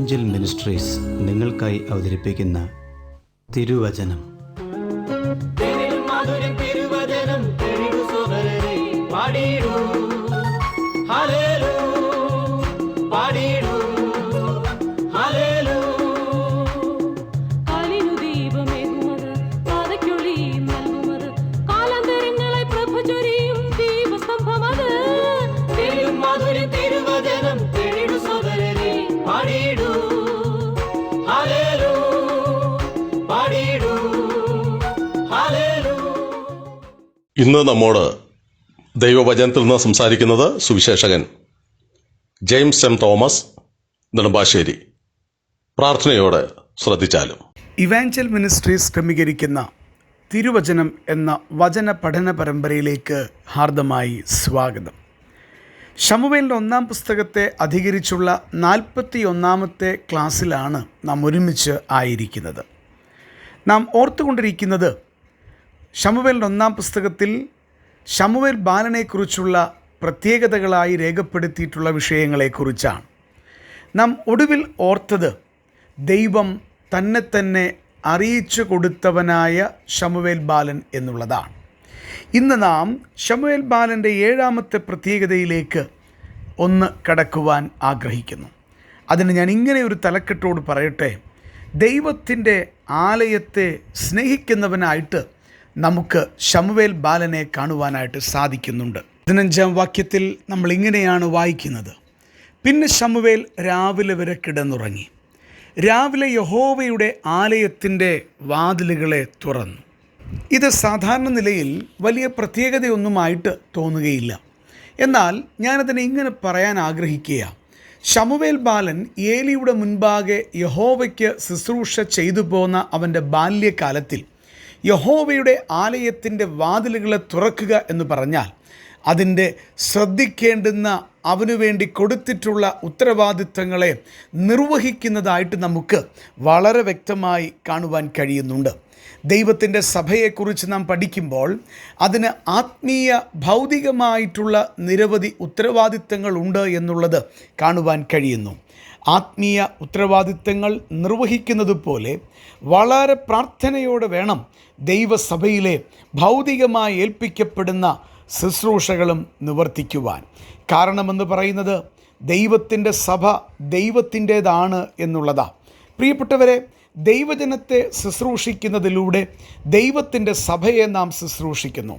Evangel ministries നിങ്ങൾക്കായി അവതരിപ്പിക്കുന്ന തിരുവചനം. ഇന്ന് നമ്മോട് ദൈവവചനത്തിൽ നിന്ന് സംസാരിക്കുന്നത് Suviseshakan James M Thomas Nedumbassery. പ്രാർത്ഥനയോടെ ശ്രദ്ധിച്ചാലും. ഇവാഞ്ചൽ മിനിസ്ട്രീസ് ക്രമീകരിക്കുന്ന തിരുവചനം എന്ന വചന പഠന പരമ്പരയിലേക്ക് ഹാർദമായി സ്വാഗതം. ശമൂവേലിൻ്റെ 1-ാം പുസ്തകത്തെ അധികരിച്ചുള്ള 41-ാമത്തെ ക്ലാസ്സിലാണ് നാം ഒരുമിച്ച് ആയിരിക്കുന്നത്. നാം ഓർത്തുകൊണ്ടിരിക്കുന്നത് ശമൂവേലിൻ്റെ 1-ാം പുസ്തകത്തിൽ ശമൂവേൽ ബാലനെക്കുറിച്ചുള്ള പ്രത്യേകതകളായി രേഖപ്പെടുത്തിയിട്ടുള്ള വിഷയങ്ങളെക്കുറിച്ചാണ്. നാം ഒടുവിൽ ഓർത്തത് ദൈവം തന്നെ അറിയിച്ചു കൊടുത്തവനായ ശമൂവേൽ ബാലൻ എന്നുള്ളതാണ്. ഇന്ന് നാം ശമൂവേൽ ബാലൻ്റെ 7-ാമത്തെ പ്രത്യേകതയിലേക്ക് ഒന്ന് കടക്കുവാൻ ആഗ്രഹിക്കുന്നു. അതിന് ഞാൻ ഇങ്ങനെ ഒരു തലക്കെട്ടോട് പറയട്ടെ: ദൈവത്തിൻ്റെ ആലയത്തെ സ്നേഹിക്കുന്നവനായിട്ട് നമുക്ക് ശമൂവേൽ ബാലനെ കാണുവാനായിട്ട് സാധിക്കുന്നുണ്ട്. 15-ാം വാക്യത്തിൽ നമ്മൾ ഇങ്ങനെയാണ് വായിക്കുന്നത്: പിന്നെ ശമൂവേൽ രാവിലെ വരെ കിടന്നുറങ്ങി. രാവിലെ യഹോവയുടെ ആലയത്തിൻ്റെ വാതിലുകളെ തുറന്നു. ഇത് സാധാരണ നിലയിൽ വലിയ പ്രത്യേകതയൊന്നുമായിട്ട് തോന്നുകയില്ല. എന്നാൽ ഞാനതിനെ ഇങ്ങനെ പറയാൻ ആഗ്രഹിക്കുക: ശമൂവേൽ ബാലൻ ഏലിയുടെ മുൻപാകെ യഹോവയ്ക്ക് ശുശ്രൂഷ ചെയ്തു പോന്ന അവൻ്റെ ബാല്യകാലത്തിൽ യഹോവയുടെ ആലയത്തിൻ്റെ വാതിലുകളെ തുറക്കുക എന്ന് പറഞ്ഞാൽ അതിൻ്റെ ശ്രദ്ധിക്കേണ്ടുന്ന അവനു വേണ്ടി കൊടുത്തിട്ടുള്ള ഉത്തരവാദിത്തങ്ങളെ നിർവഹിക്കുന്നതായിട്ട് നമുക്ക് വളരെ വ്യക്തമായി കാണുവാൻ കഴിയുന്നുണ്ട്. ദൈവത്തിൻ്റെ സഭയെക്കുറിച്ച് നാം പഠിക്കുമ്പോൾ അതിന് ആത്മീയ ഭൗതികമായിട്ടുള്ള നിരവധി ഉത്തരവാദിത്തങ്ങളുണ്ട് എന്നുള്ളത് കാണുവാൻ കഴിയുന്നു. ആത്മീയ ഉത്തരവാദിത്തങ്ങൾ നിർവഹിക്കുന്നത് പോലെ വളരെ പ്രാർത്ഥനയോടെ വേണം ദൈവസഭയിലെ ഭൗതികമായി ഏൽപ്പിക്കപ്പെടുന്ന ശുശ്രൂഷകളും നിവർത്തിക്കുവാൻ. കാരണമെന്ന് പറയുന്നത് ദൈവത്തിൻ്റെ സഭ ദൈവത്തിൻ്റേതാണ് എന്നുള്ളതാണ്. പ്രിയപ്പെട്ടവരെ, ദൈവജനത്തെ ശുശ്രൂഷിക്കുന്നതിലൂടെ ദൈവത്തിൻ്റെ സഭയെ നാം ശുശ്രൂഷിക്കുന്നു.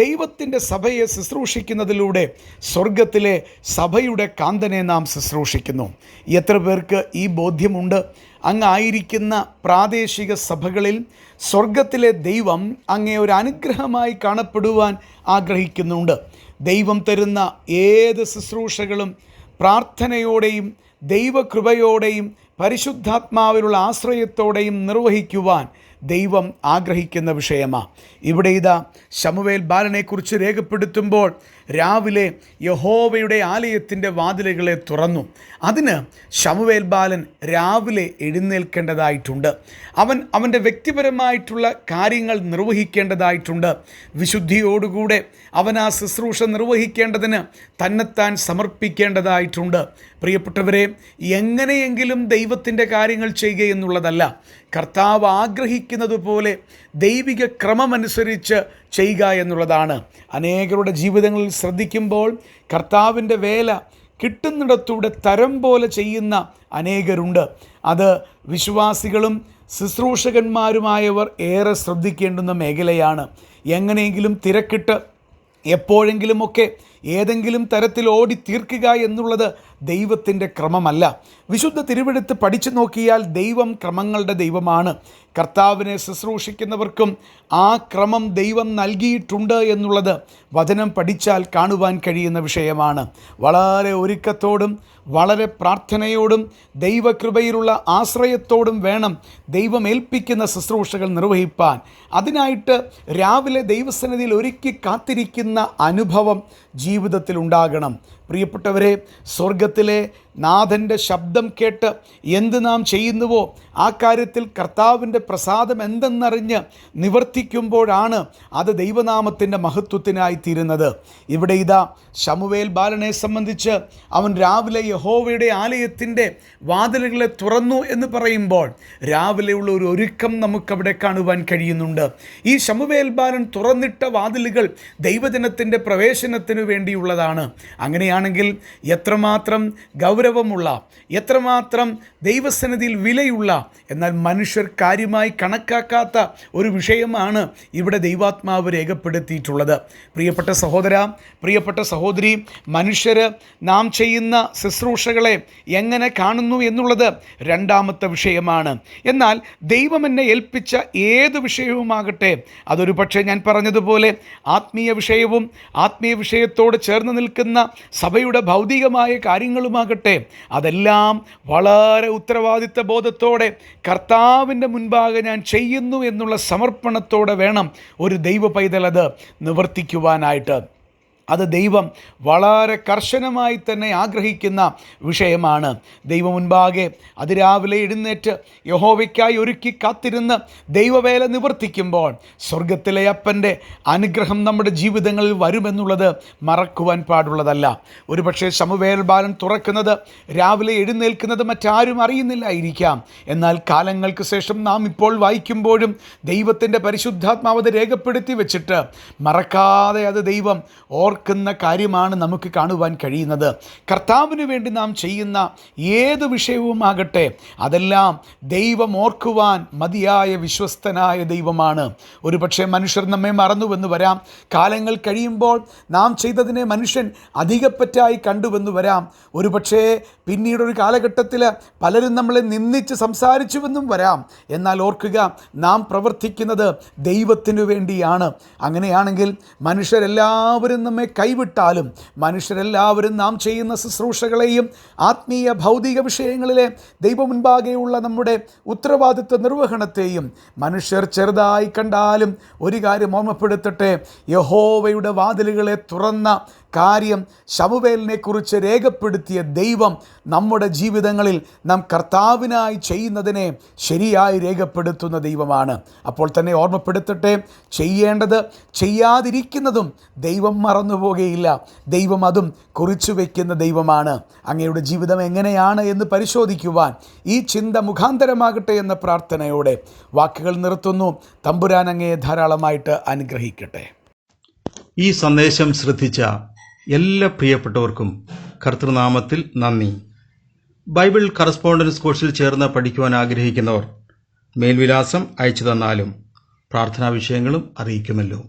ദൈവത്തിൻ്റെ സഭയെ ശുശ്രൂഷിക്കുന്നതിലൂടെ സ്വർഗത്തിലെ സഭയുടെ കാന്തനെ നാം ശുശ്രൂഷിക്കുന്നു. എത്ര പേർക്ക് ഈ ബോധ്യമുണ്ട്? അങ്ങായിരിക്കുന്ന പ്രാദേശിക സഭകളിൽ സ്വർഗത്തിലെ ദൈവം അങ്ങേ ഒരു അനുഗ്രഹമായി കാണപ്പെടുവാൻ ആഗ്രഹിക്കുന്നുണ്ട്. ദൈവം തരുന്ന ഏത് ശുശ്രൂഷകളും പ്രാർത്ഥനയോടെയും ദൈവകൃപയോടെയും പരിശുദ്ധാത്മാവിലുള്ള ആശ്രയത്തോടെയും നിർവഹിക്കുവാൻ ദൈവം ആഗ്രഹിക്കുന്ന വിഷയമാണ്. ഇവിടെ ഇതാ ശമൂവേൽ ബാലനെക്കുറിച്ച് രേഖപ്പെടുത്തുമ്പോൾ രാവിലെ യഹോവയുടെ ആലയത്തിൻ്റെ വാതിലുകളെ തുറന്നു. അതിന് ശമൂവേൽ ബാലൻ രാവിലെ എഴുന്നേൽക്കേണ്ടതായിട്ടുണ്ട്. അവൻ്റെ വ്യക്തിപരമായിട്ടുള്ള കാര്യങ്ങൾ നിർവഹിക്കേണ്ടതായിട്ടുണ്ട്. വിശുദ്ധിയോടുകൂടെ അവൻ ആ ശുശ്രൂഷ നിർവഹിക്കേണ്ടതിന് തന്നെത്താൻ സമർപ്പിക്കേണ്ടതായിട്ടുണ്ട്. പ്രിയപ്പെട്ടവരെ, എങ്ങനെയെങ്കിലും ദൈവത്തിൻ്റെ കാര്യങ്ങൾ ചെയ്യുക എന്നുള്ളതല്ല, കർത്താവ് ആഗ്രഹിക്കുന്നത് പോലെ ദൈവിക ക്രമമനുസരിച്ച് ചെയ്യുക എന്നുള്ളതാണ്. അനേകരുടെ ജീവിതങ്ങളിൽ ശ്രദ്ധിക്കുമ്പോൾ കർത്താവിൻ്റെ വേല കിട്ടുന്നിടത്തൂടെ തരം പോലെ ചെയ്യുന്ന അനേകരുണ്ട്. അത് വിശ്വാസികളും ശുശ്രൂഷകന്മാരുമായവർ ഏറെ ശ്രദ്ധിക്കേണ്ടുന്ന മേഖലയാണ്. എങ്ങനെയെങ്കിലും തിരക്കിട്ട് എപ്പോഴെങ്കിലുമൊക്കെ ഏതെങ്കിലും തരത്തിൽ ഓടി തീർക്കുക എന്നുള്ളത് ദൈവത്തിൻ്റെ ക്രമമല്ല. വിശുദ്ധ തിരുവെഴുത്ത് പഠിച്ചു നോക്കിയാൽ ദൈവം ക്രമങ്ങളുടെ ദൈവമാണ്. കർത്താവിനെ ശുശ്രൂഷിക്കുന്നവർക്കും ആ ക്രമം ദൈവം നൽകിയിട്ടുണ്ട് എന്നുള്ളത് വചനം പഠിച്ചാൽ കാണുവാൻ കഴിയുന്ന വിഷയമാണ്. വളരെ ഒരുക്കത്തോടും വളരെ പ്രാർത്ഥനയോടും ദൈവകൃപയിലുള്ള ആശ്രയത്തോടും വേണം ദൈവം ഏൽപ്പിക്കുന്ന ശുശ്രൂഷകൾ നിർവഹിപ്പാൻ. അതിനായിട്ട് രാവിലെ ദൈവസന്നിധിയിൽ ഒരുക്കി കാത്തിരിക്കുന്ന അനുഭവം ജീവിതത്തിൽ ഉണ്ടാകണം. പ്രിയപ്പെട്ടവരെ, സ്വർഗത്തിലെ നാഥൻ്റെ ശബ്ദം കേട്ട് എന്ത് നാം ചെയ്യുന്നുവോ ആ കാര്യത്തിൽ കർത്താവിൻ്റെ പ്രസാദം എന്തെന്നറിഞ്ഞ് നിവർത്തിക്കുമ്പോഴാണ് അത് ദൈവനാമത്തിൻ്റെ മഹത്വത്തിനായി തീരുന്നത്. ഇവിടെ ഇതാ ശമൂവേൽ ബാലനെ സംബന്ധിച്ച് അവൻ രാവിലെ യഹോവയുടെ ആലയത്തിൻ്റെ വാതിലുകളെ തുറന്നു എന്ന് പറയുമ്പോൾ രാവിലെയുള്ള ഒരു ഒരുക്കം നമുക്കവിടെ കാണുവാൻ കഴിയുന്നുണ്ട്. ഈ ശമൂവേൽ ബാലൻ തുറന്നിട്ട വാതിലുകൾ ദൈവജനത്തിൻ്റെ പ്രവേശനത്തിനു വേണ്ടിയുള്ളതാണ്. അങ്ങനെയാണെങ്കിൽ എത്രമാത്രം ഗൗരവമുള്ള, എത്രമാത്രം ദൈവസന്നിധിയിൽ വിലയുള്ള, എന്നാൽ മനുഷ്യർ കാര്യമായി കണക്കാക്കാത്ത ഒരു വിഷയമാണ് ഇവിടെ ദൈവാത്മാവ് രേഖപ്പെടുത്തിയിട്ടുള്ളത്. പ്രിയപ്പെട്ട സഹോദര, പ്രിയപ്പെട്ട സഹോദരി, മനുഷ്യർ നാം ചെയ്യുന്ന ശുശ്രൂഷകളെ എങ്ങനെ കാണുന്നു എന്നുള്ളത് രണ്ടാമത്തെ വിഷയമാണ്. എന്നാൽ ദൈവം എന്നെ ഏൽപ്പിച്ച ഏത് വിഷയവുമാകട്ടെ, അതൊരു പക്ഷേ ഞാൻ പറഞ്ഞതുപോലെ ആത്മീയ വിഷയവും ആത്മീയ വിഷയത്തോട് ചേർന്ന് നിൽക്കുന്ന സഭയുടെ ഭൗതികമായ കാര്യങ്ങളുമാകട്ടെ, അതെല്ലാം വളരെ ഉത്തരവാദിത്ത ബോധത്തോടെ കർത്താവിൻ്റെ മുൻപാകെ ഞാൻ ചെയ്യുന്നു എന്നുള്ള സമർപ്പണത്തോടെ വേണം ഒരു ദൈവ പൈതൽ അത് നിവർത്തിക്കുവാനായിട്ട്. അത് ദൈവം വളരെ കർശനമായി തന്നെ ആഗ്രഹിക്കുന്ന വിഷയമാണ്. ദൈവം മുൻപാകെ അതിരാവിലെ എഴുന്നേറ്റ് യഹോവയ്ക്കായി ഒരുക്കി കാത്തിരുന്ന് ദൈവവേല നിവർത്തിക്കുമ്പോൾ സ്വർഗത്തിലെ അപ്പൻ്റെ അനുഗ്രഹം നമ്മുടെ ജീവിതങ്ങളിൽ വരുമെന്നുള്ളത് മറക്കുവാൻ പാടുള്ളതല്ല. ഒരുപക്ഷെ ശമൂവേൽ ബാലൻ തുറക്കുന്നത്, രാവിലെ എഴുന്നേൽക്കുന്നത് മറ്റാരും അറിയുന്നില്ലായിരിക്കാം. എന്നാൽ കാലങ്ങൾക്ക് ശേഷം നാം ഇപ്പോൾ വായിക്കുമ്പോഴും ദൈവത്തിൻ്റെ പരിശുദ്ധാത്മാവത് രേഖപ്പെടുത്തി വെച്ചിട്ട് മറക്കാതെ അത് ദൈവം ഓർക്കുന്ന കാര്യമാണ് നമുക്ക് കാണുവാൻ കഴിയുന്നത്. കർത്താവിന് വേണ്ടി നാം ചെയ്യുന്ന ഏത് വിഷയവുമാകട്ടെ, അതെല്ലാം ദൈവം ഓർക്കുവാൻ മതിയായ വിശ്വസ്തനായ ദൈവമാണ്. ഒരുപക്ഷെ മനുഷ്യർ നമ്മെ മറന്നുവെന്ന് വരാം. കാലങ്ങൾ കഴിയുമ്പോൾ നാം ചെയ്തതിനെ മനുഷ്യൻ അധികപ്പറ്റായി കണ്ടുവെന്ന് വരാം. ഒരുപക്ഷെ പിന്നീടൊരു കാലഘട്ടത്തിൽ പലരും നമ്മളെ നിന്ദിച്ച് സംസാരിച്ചുവെന്നും വരാം. എന്നാൽ ഓർക്കുക, നാം പ്രവർത്തിക്കുന്നത് ദൈവത്തിനു വേണ്ടിയാണ്. അങ്ങനെയാണെങ്കിൽ മനുഷ്യരെല്ലാവരും നമ്മെ കൈവിട്ടാലും, മനുഷ്യരെല്ലാവരും നാം ചെയ്യുന്ന ശുശ്രൂഷകളെയും ആത്മീയ ഭൗതിക വിഷയങ്ങളിലെ ദൈവമുൻപാകെയുള്ള നമ്മുടെ ഉത്തരവാദിത്വ നിർവഹണത്തെയും മനുഷ്യർ ചെറുതായി കണ്ടാലും ഒരു കാര്യം ഓർമ്മപ്പെടുത്തട്ടെ, യഹോവയുടെ വാതിലുകളെ തുറന്ന കാര്യം ശമൂവേലിനെ കുറിച്ച് രേഖപ്പെടുത്തിയ ദൈവം നമ്മുടെ ജീവിതങ്ങളിൽ നാം കർത്താവിനായി ചെയ്യുന്നതിനെ ശരിയായി രേഖപ്പെടുത്തുന്ന ദൈവമാണ്. അപ്പോൾ തന്നെ ഓർമ്മപ്പെടുത്തട്ടെ, ചെയ്യേണ്ടത് ചെയ്യാതിരിക്കുന്നതും ദൈവം മറന്നുപോകുകയില്ല. ദൈവം അതും കുറിച്ചു വയ്ക്കുന്ന ദൈവമാണ്. അങ്ങയുടെ ജീവിതം എങ്ങനെയാണ് എന്ന് പരിശോധിക്കുവാൻ ഈ ചിന്ത മുഖാന്തരമാകട്ടെ എന്ന പ്രാർത്ഥനയോടെ വാക്കുകൾ നിർത്തുന്നു. തമ്പുരാൻ അങ്ങയെ ധാരാളമായിട്ട് അനുഗ്രഹിക്കട്ടെ. ഈ സന്ദേശം ശ്രദ്ധിച്ച എല്ലാ പ്രിയപ്പെട്ടവർക്കും കർത്തൃനാമത്തിൽ നന്ദി. ബൈബിൾ കറസ്പോണ്ടൻസ് കോഴ്സിൽ ചേർന്ന് പഠിക്കുവാൻ ആഗ്രഹിക്കുന്നവർ മേൽവിലാസം അയച്ചു തന്നാലും പ്രാർത്ഥനാ വിഷയങ്ങളും അറിയിക്കുമല്ലോ.